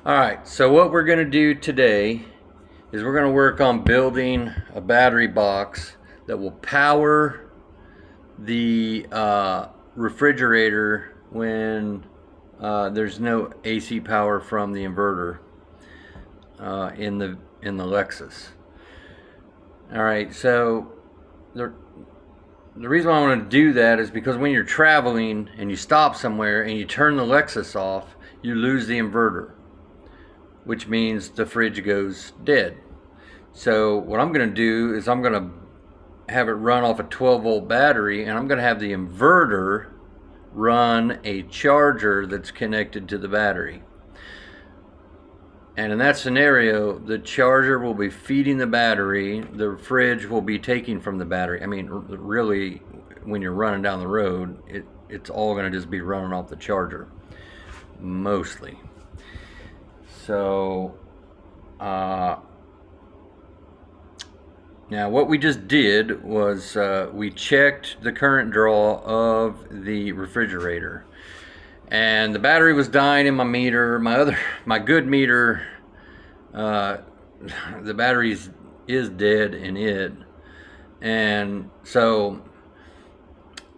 Alright, so what we're going to do today is we're going to work on building a battery box that will power the refrigerator when there's no AC power from the inverter in the Lexus. Alright, so the reason why I want to do that is because when you're traveling and you stop somewhere and you turn the Lexus off, you lose the inverter, which means the fridge goes dead. So what I'm going to do is I'm going to have it run off a 12-volt battery, and I'm going to have the inverter run a charger that's connected to the battery. And in that scenario, the charger will be feeding the battery, the fridge will be taking from the battery. I mean, really, when you're running down the road, it's all going to just be running off the charger, mostly. So, now what we just did was we checked the current draw of the refrigerator, and the battery was dying in my meter. My good meter, the battery is dead in it, and so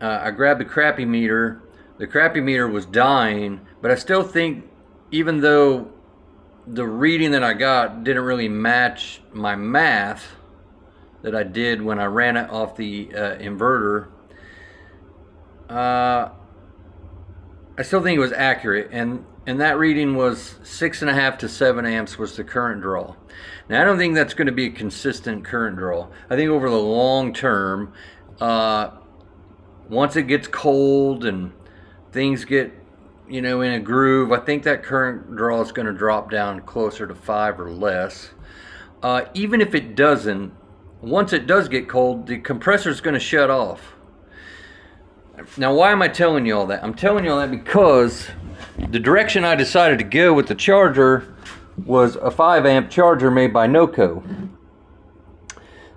I grabbed the crappy meter. The crappy meter was dying, but I still think, even though the reading that I got didn't really match my math that I did when I ran it off the inverter, I still think it was accurate, and that reading was 6.5 to 7 amps was the current draw. Now I don't think that's going to be a consistent current draw. I think over the long term, once it gets cold and things get in a groove, I think that current draw is going to drop down closer to 5 or less. Even if it doesn't, once it does get cold, the compressor is going to shut off. Now, why am I telling you all that? I'm telling you all that because the direction I decided to go with the charger was a 5 amp charger made by Noco.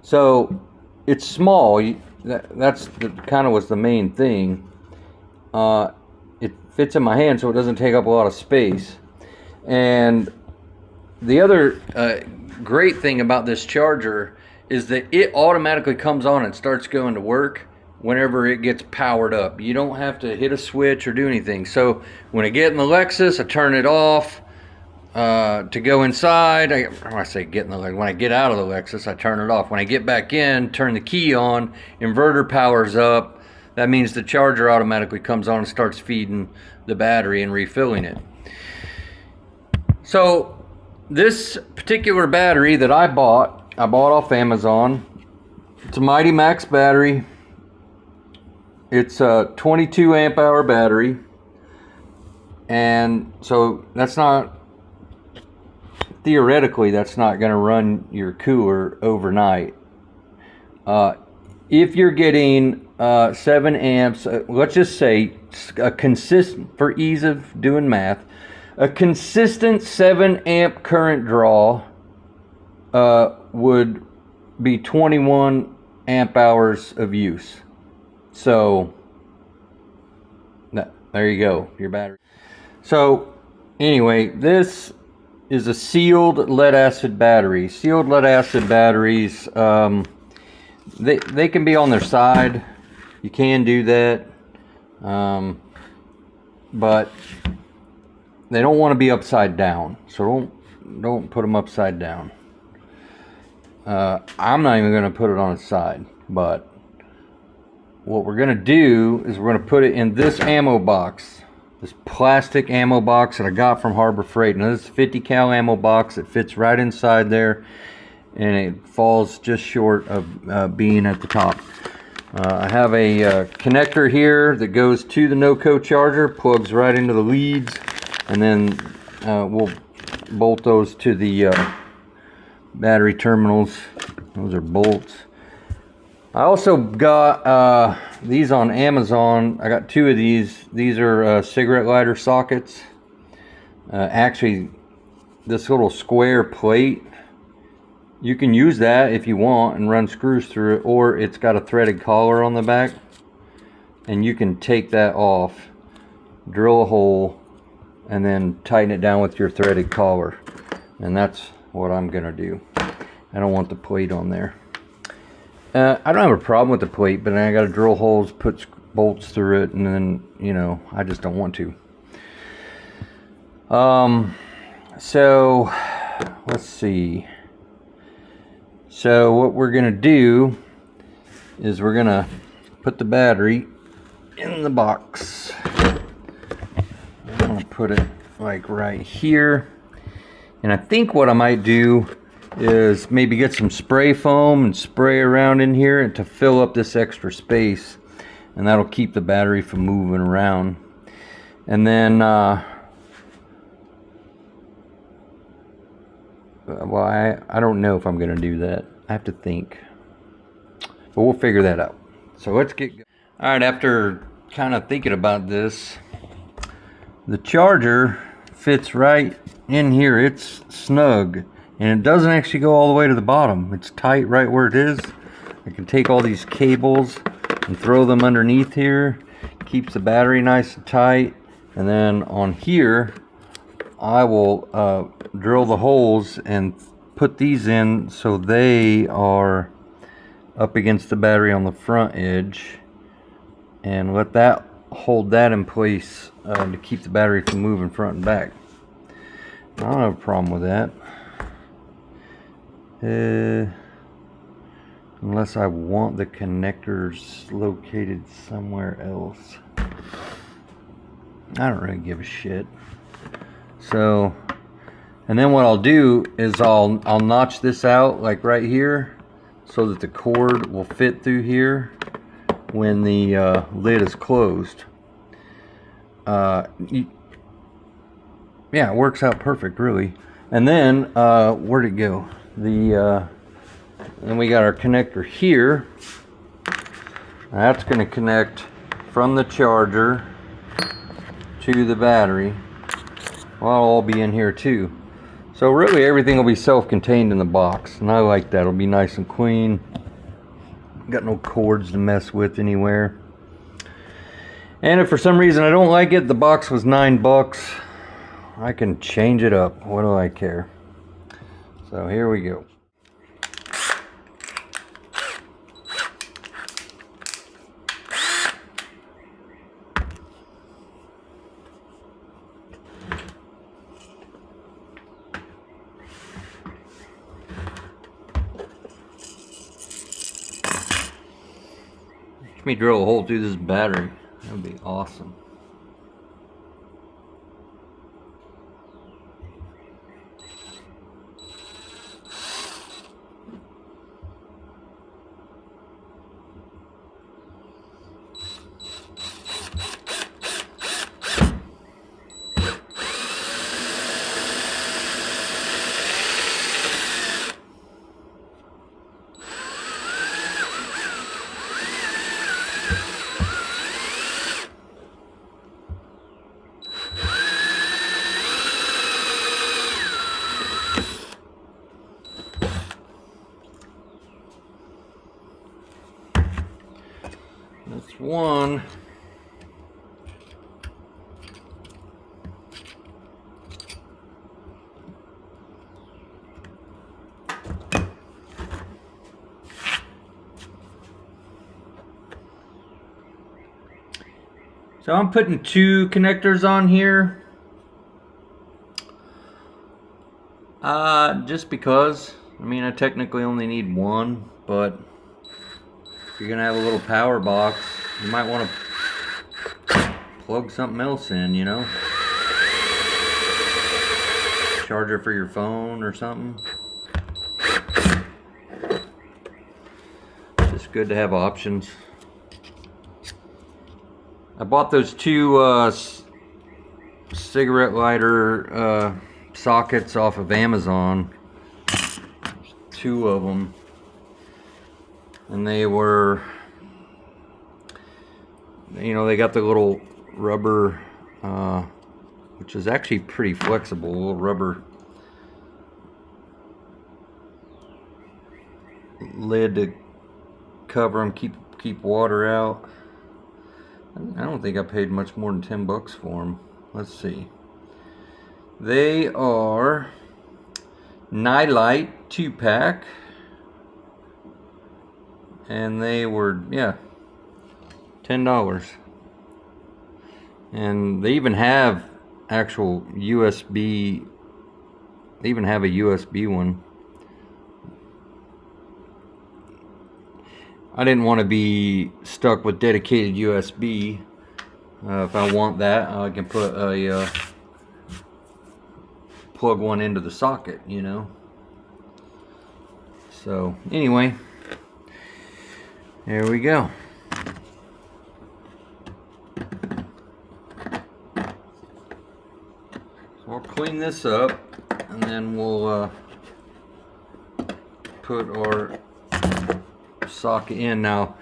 So it's small. That's kind of was the main thing. It fits in my hand, so it doesn't take up a lot of space. And the other great thing about this charger is that it automatically comes on and starts going to work whenever it gets powered up. You don't have to hit a switch or do anything. So when I get in the Lexus, I turn it off to go inside. When I get out of the Lexus, I turn it off. When I get back in, turn the key on, inverter powers up. That means the charger automatically comes on and starts feeding the battery and refilling it. So this particular battery that I bought off Amazon. It's a Mighty Max battery. It's a 22 amp hour battery, and so that's not, theoretically, that's not going to run your cooler overnight. If you're getting 7 amps, let's just say a consistent, for ease of doing math, a consistent 7 amp current draw would be 21 amp hours of use. So there you go, your battery. So anyway, this is a sealed lead acid battery. Sealed lead acid batteries, they can be on their side. You can do that, but they don't want to be upside down. So don't put them upside down. I'm not even going to put it on its side, but what we're going to do is we're going to put it in this ammo box, this plastic ammo box that I got from Harbor Freight. Now this is a 50 cal ammo box. It fits right inside there, and it falls just short of being at the top. I have a connector here that goes to the Noco charger, plugs right into the leads, and then we'll bolt those to the battery terminals. Those are bolts. I also got these on Amazon. I got 2 of these. These are cigarette lighter sockets. Actually, this little square plate, you can use that if you want and run screws through it, or it's got a threaded collar on the back, and you can take that off, drill a hole, and then tighten it down with your threaded collar. And that's what I'm gonna do. I don't want the plate on there. I don't have a problem with the plate, but then I gotta drill holes, put bolts through it, and then, you know, I just don't want to. So let's see. So what we're gonna do is we're gonna put the battery in the box. I'm gonna put it like right here. And I think what I might do is maybe get some spray foam and spray around in here to fill up this extra space, and that'll keep the battery from moving around. And then well, I don't know if I'm gonna do that. I have to think, but we'll figure that out. So let's get going. All right, after kind of thinking about this, the charger fits right in here. It's snug, and it doesn't actually go all the way to the bottom. It's tight right where it is. I can take all these cables and throw them underneath here. Keeps the battery nice and tight. And then on here, I will drill the holes and put these in so they are up against the battery on the front edge, and let that hold that in place to keep the battery from moving front and back. I don't have a problem with that, unless I want the connectors located somewhere else. I don't really give a shit. So, and then what I'll do is I'll notch this out like right here, so that the cord will fit through here when the lid is closed. Yeah, it works out perfect, really. And then where'd it go? Then we got our connector here. That's going to connect from the charger to the battery. Well, it'll all be in here too. So really everything will be self-contained in the box, and I like that. It'll be nice and clean. Got no cords to mess with anywhere. And if for some reason I don't like it, the box was $9. I can change it up. What do I care? So here we go. Let me drill a hole through this battery. That would be awesome. That's one. So I'm putting 2 connectors on here. Just because. I mean, I technically only need 1, but if you're gonna have a little power box, you might want to plug something else in, you know? Charger for your phone or something. Just good to have options. I bought those 2 cigarette lighter sockets off of Amazon. There's 2 of them. And they were, you know, they got the little rubber, which is actually pretty flexible, little rubber lid to cover them, keep water out. I don't think I paid much more than $10 for them. Let's see. They are Nightlight 2-pack, and they were, yeah, $10. And they even have actual USB. They even have a USB one. I didn't want to be stuck with dedicated USB. If I want that, I can put a plug one into the socket, you know. So anyway, there we go. So we'll clean this up, and then we'll put our socket in. Now,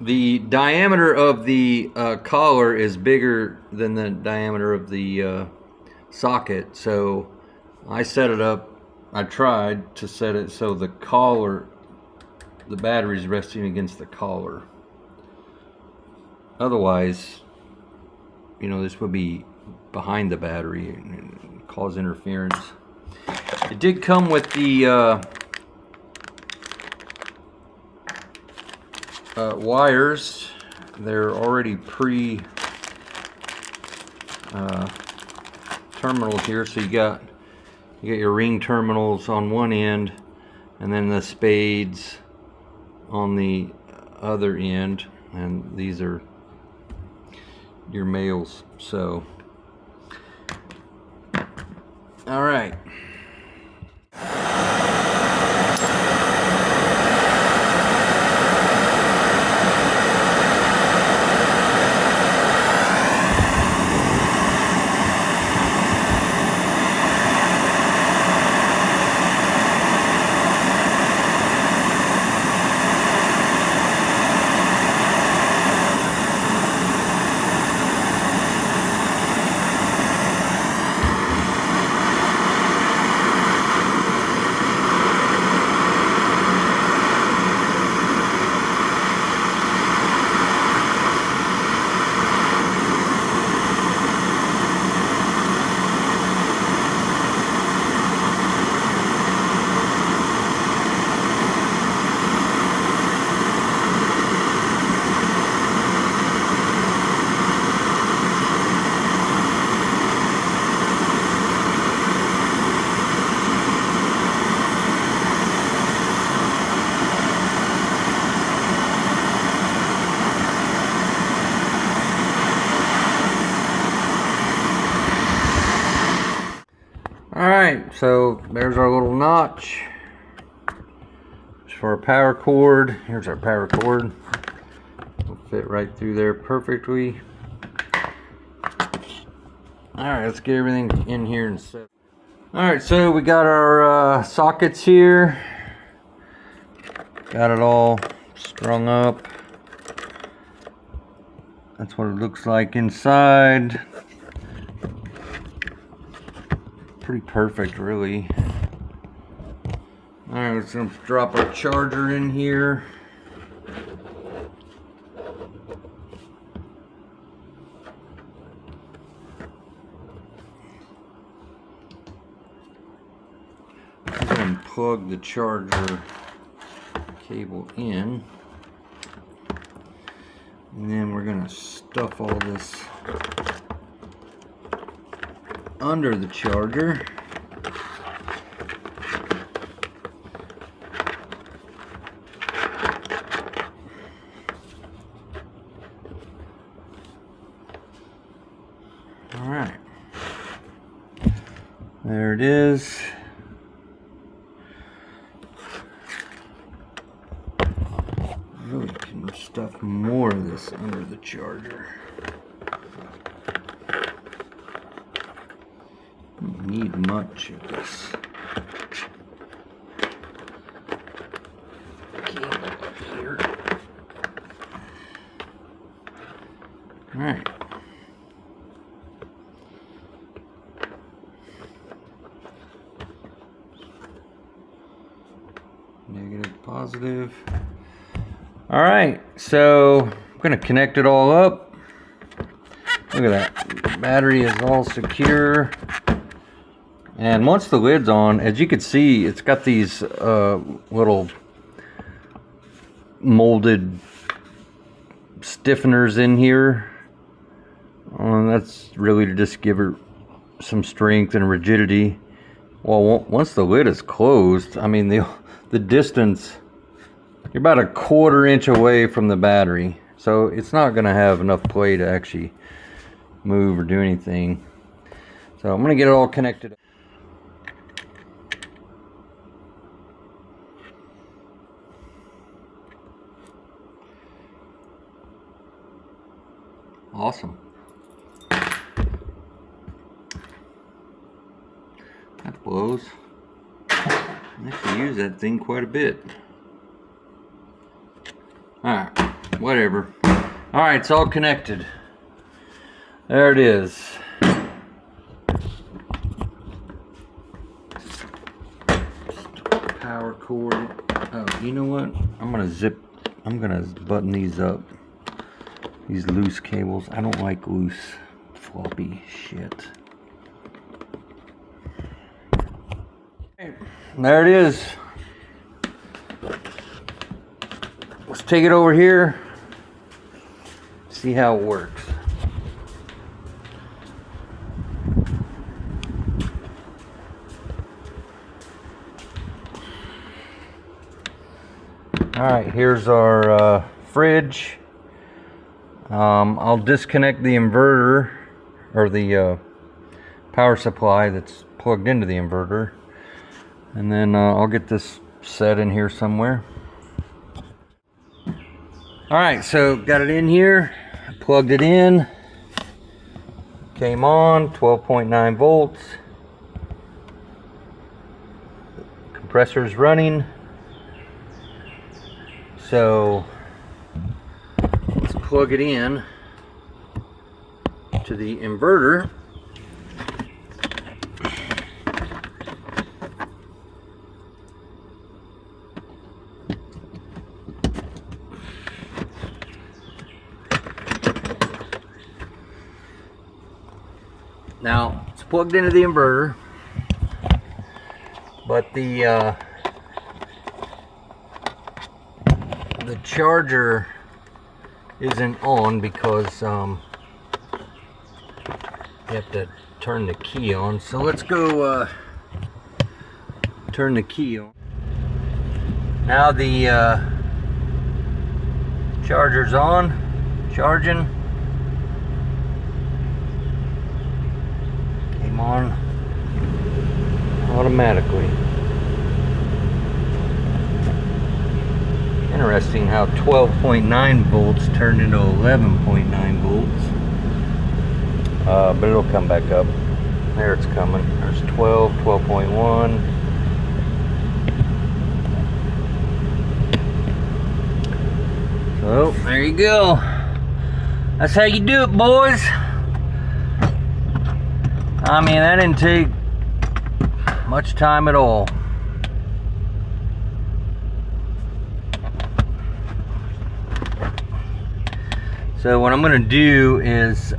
the diameter of the collar is bigger than the diameter of the socket, so I set it up. I tried to set it so the collar, the battery is resting against the collar. Otherwise, you know, this would be behind the battery and cause interference. It did come with the wires. They're already pre terminals here, so you got your ring terminals on one end, and then the spades on the other end, and these are your males. So, all right. Alright, so there's our little notch. It's for our power cord. Here's our power cord. It'll fit right through there perfectly. Alright, let's get everything in here and set. Alright, so we got our sockets here. Got it all strung up. That's what it looks like inside. Pretty perfect, really. Alright, let's drop our charger in here. I'm going to plug the charger cable in. And then we're going to stuff all this under the charger. All right, there it is. Really can stuff more of this under the charger. Don't need much of this cable up here. All right. Negative, positive. All right, so I'm gonna connect it all up. Look at that, the battery is all secure. And once the lid's on, as you can see, it's got these little molded stiffeners in here. That's really to just give it some strength and rigidity. Well, once the lid is closed, I mean, the distance, you're about a 1/4 inch away from the battery. So it's not going to have enough play to actually move or do anything. So I'm going to get it all connected. Awesome. That blows. I actually use that thing quite a bit. Alright, whatever. Alright, it's all connected. There it is. Power cord. Oh, you know what? I'm gonna button these up. These loose cables. I don't like loose, floppy shit. There it is. Let's take it over here. See how it works. Alright, here's our fridge. I'll disconnect the inverter, or the power supply that's plugged into the inverter, and then I'll get this set in here somewhere. Alright, so got it in here, plugged it in, came on, 12.9 volts, compressor's running, so let's plug it in to the inverter. Now it's plugged into the inverter, but the charger isn't on because you have to turn the key on. So let's go turn the key on. Now the charger's on, charging. Came on automatically. Interesting how 12.9 volts turned into 11.9 volts. But it'll come back up. There it's coming. There's 12, 12.1. So there you go. That's how you do it, boys. I mean, that didn't take much time at all. So what I'm going to do is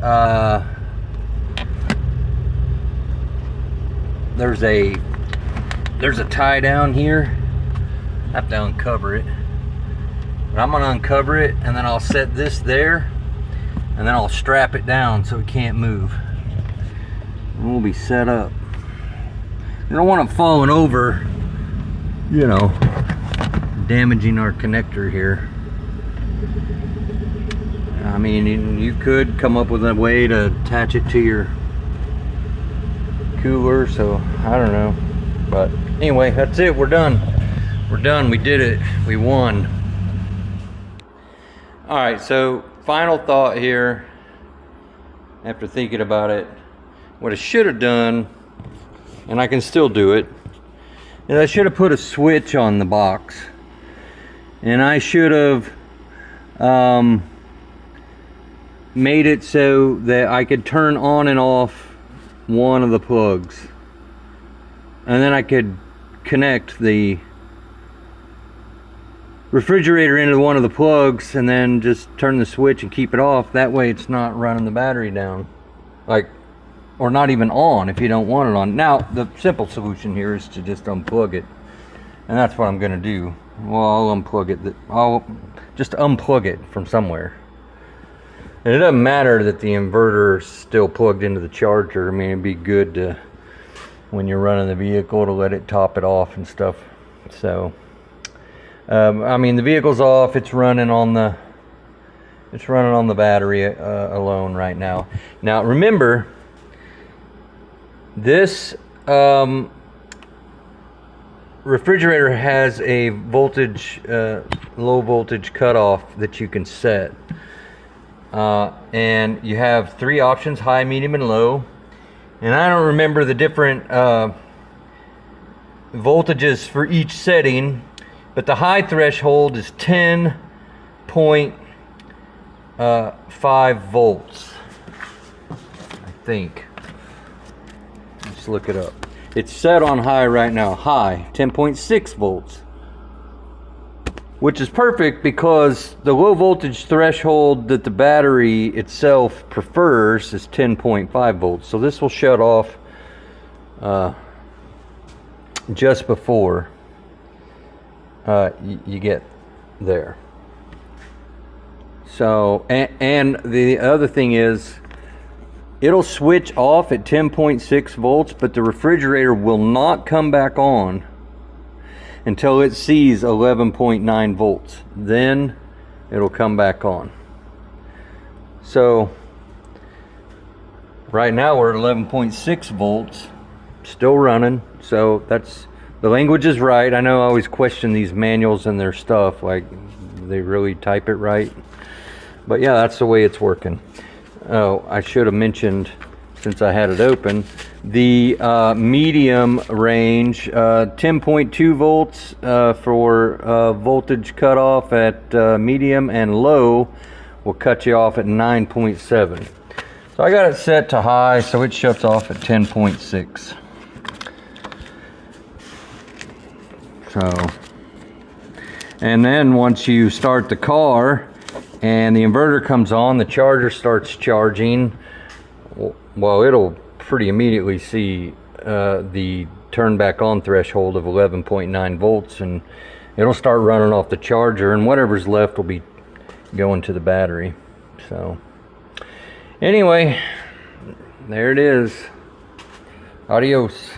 there's a tie down here. I have to uncover it. But I'm going to uncover it, and then I'll set this there, and then I'll strap it down so it can't move. And we'll be set up. You don't want it falling over, you know, damaging our connector here. I mean, you could come up with a way to attach it to your cooler, so I don't know. But anyway, that's it. We're done. We're done. We did it. We won. Alright, so final thought here after thinking about it. What I should have done, and I can still do it, is I should have put a switch on the box. And I should have made it so that I could turn on and off one of the plugs, and then I could connect the refrigerator into one of the plugs and then just turn the switch and keep it off. That way it's not running the battery down. Like, or not even on if you don't want it on. Now, the simple solution here is to just unplug it. And that's what I'm going to do. Well, I'll unplug it. I'll just unplug it from somewhere. And it doesn't matter that the inverter is still plugged into the charger. I mean, it'd be good to, when you're running the vehicle, to let it top it off and stuff. So, I mean, the vehicle's off. It's running on the battery alone right now. Now, remember, this refrigerator has a voltage, low voltage cutoff that you can set. And you have 3 options: high, medium, and low. And I don't remember the different voltages for each setting, but the high threshold is 10.5 volts, I think. Let's look it up. It's set on high right now. High, 10.6 volts. Which is perfect because the low voltage threshold that the battery itself prefers is 10.5 volts. So this will shut off just before you get there. So, and the other thing is, it'll switch off at 10.6 volts, but the refrigerator will not come back on until it sees 11.9 volts. Then it'll come back on. So right now we're at 11.6 volts, still running. So that's, the language is right. I know I always question these manuals and their stuff, like they really type it right. But yeah, that's the way it's working. Oh, I should have mentioned, since I had it open, the medium range, 10.2 volts for voltage cutoff at medium, and low will cut you off at 9.7. So I got it set to high, so it shuts off at 10.6. So, and then once you start the car and the inverter comes on, the charger starts charging. Well, it'll pretty immediately see the turn back on threshold of 11.9 volts, and it'll start running off the charger, and whatever's left will be going to the battery. So anyway, there it is. Adios.